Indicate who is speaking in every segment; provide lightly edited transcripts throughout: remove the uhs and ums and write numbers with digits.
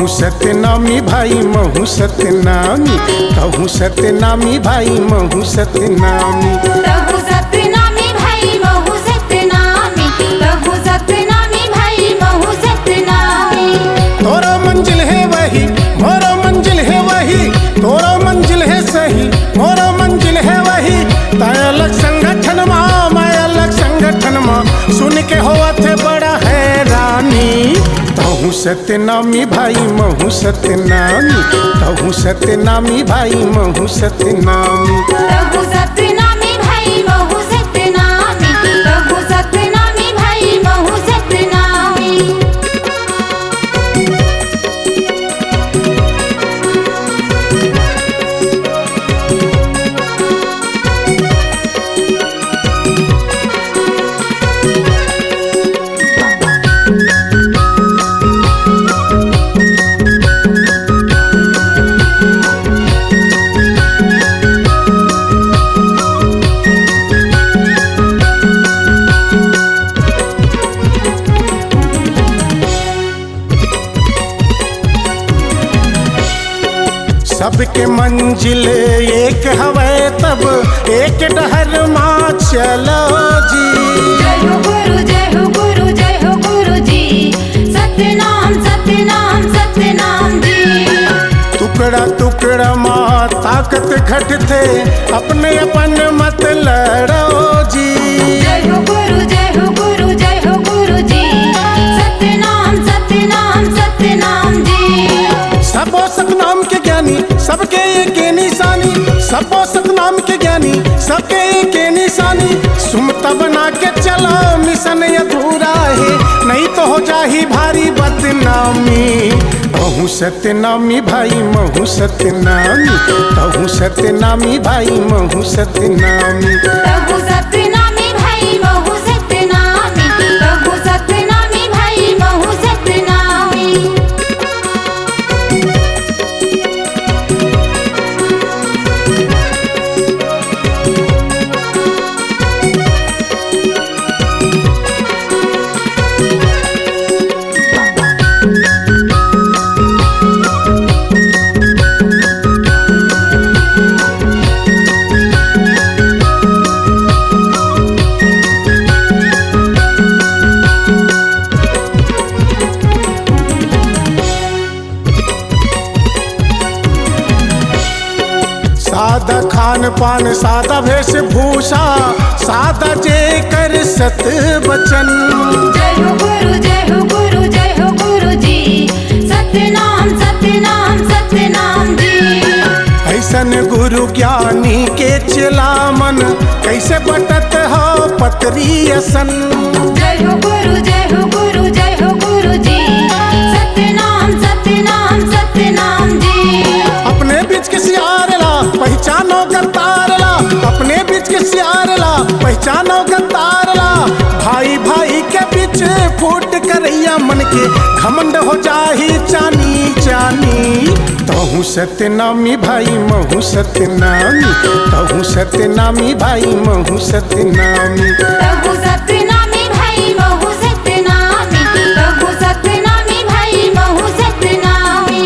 Speaker 1: कहूँ सतनामी भाई महू सतनामी, कहूँ सतनामी भाई महू सतनामी।
Speaker 2: कहूँ सतनामी भाई महू सतनामी, कहूँ सतनामी भाई महू सतनामी।
Speaker 1: तोरा मंजिल है वही मोरा मंजिल है वही, तोरा मंजिल है सही मोरा मंजिल है वही। तय अलग संगठन माँ मैं अलग संगठन माँ, सुन के होवा थे बड़ा हैरानी। कहूँ सतनामी भाई महू सतनामी, कहूँ सतनामी भाई महू सतनामी।
Speaker 2: कहूँ सतनामी भाई महू सतनामी, कहूँ सतनामी भाई महू सतनामी।
Speaker 1: सबके मंजिल एक हवे तब एक डहर माँ चलो जी।
Speaker 2: जय हो गुरु जय हो गुरु जय हो गुरु जी, सतनाम सतनाम सतनाम जी।
Speaker 1: टुकड़ा टुकड़ा माँ ताकत घट थे, अपने अपन मत लड़ो जी।
Speaker 2: जय हो गुरु जय हो गुरु जय हो गुरु जी, सतनाम सतनाम सतनाम जी।
Speaker 1: सबो सतनाम के ज्ञानी सबके एक निशानी, सबो सतनाम के ज्ञानी सबके एक निशानी। सुमता बना के चलो मिशन अधूरा है, नहीं तो हो जाही भारी बदनामी। कहूँ सतनामी भाई महू सतनामी, कहूँ सतनामी भाई महू सतनामी।
Speaker 2: कहूँ सतनामी भाई महू सतनामी, कहूँ सतनामी भाई महू सतनामी।
Speaker 1: सादा खान पान सादा वेशभूषा, सादा जे कर सत वचन।
Speaker 2: जय हो गुरु जय हो गुरु जय हो गुरु जी, सतनाम सतनाम सतनाम जी।
Speaker 1: ऐसन गुरु ज्ञानी के चला मन, कैसे बटत हो पतरी असन।
Speaker 2: जय हो गुरु जय हो गुरु जय हो गुरु जी, सतनाम सतनाम सतनाम जी।
Speaker 1: अपने बीच के सियार ला पहचानो गद्दार ला, अपने बीच के सियार ला पहचानो गद्दार ला। भाई भाई के बीच फूट करैया मन के, घमंड हो जाही चानी चानी। कहूँ सतनामी भाई महू सतनामी, कहूँ सतनामी भाई महू सतनामी।
Speaker 2: कहूँ सतनामी भाई महू सतनामी, कहूँ सतनामी भाई महू सतनामी।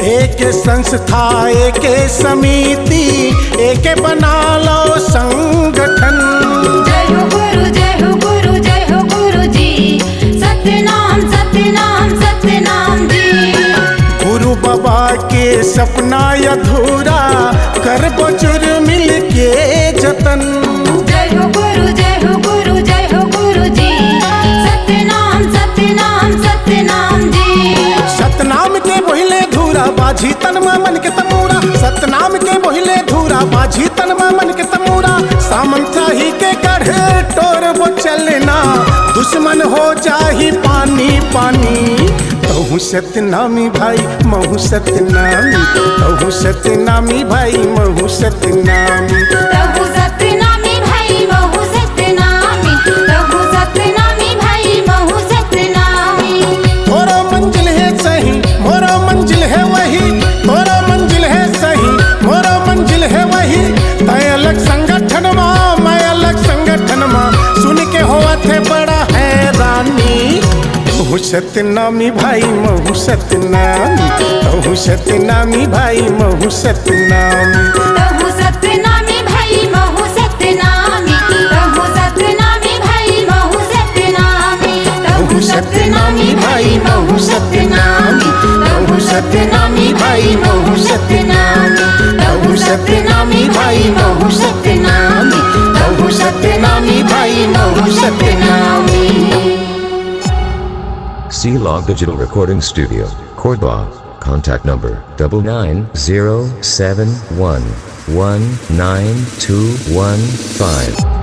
Speaker 1: एक संस्था एक समिति, एक बना लो संगठन।
Speaker 2: जय हो गुरु जय हो गुरु जय हो गुरु जी, सतनाम सतनाम सतनाम जी।
Speaker 1: गुरु बाबा के सपना अधूरा, कर बजुर मिल के जतन।
Speaker 2: जय हो गुरु जय हो गुरु जय हो गुरु जी, सतनाम सतनाम सतनाम जी।
Speaker 1: सतनाम के बोहिले धूरा बाझी तन में मन के तमूरा, सतनाम के बोहिले धूरा बाझी तन में मन के तमूरा। सामंता ही के गढ़ टोर वो चलना, दुश्मन हो जाही पानी पानी। तहु सतनामी भाई महु सतनामी, तहु सतनामी भाई महु सतनामी।
Speaker 2: तहु सतनामी भाई महु सतनामी, तहु सतनामी भाई महु सतनामी।
Speaker 1: थोड़ा मंजिल है सही मोरा मंजिल है वही, थोड़ा मंजिल है सही मोरा मंजिल है वही। तय अलग संगठन माँ मैं अलग संगठन माँ, सुन के होआ थे बड़ा हैरानी। महु सतनामी भाई महु सतनामी, महु सतनामी भाई महु सतनामी।
Speaker 2: तहु सतनामी भाई महु सतनामी, तहु सतनामी भाई महु सतनामी।
Speaker 1: महु सतनामी भाई महु सतनामी, महु सतनामी भाई महु सतनामी, महु सतनामी भाई महु सतनामी, महु सतनामी भाई महु Satnami.
Speaker 3: C-Log Digital Recording Studio, Cordoba. Contact number 99071192115.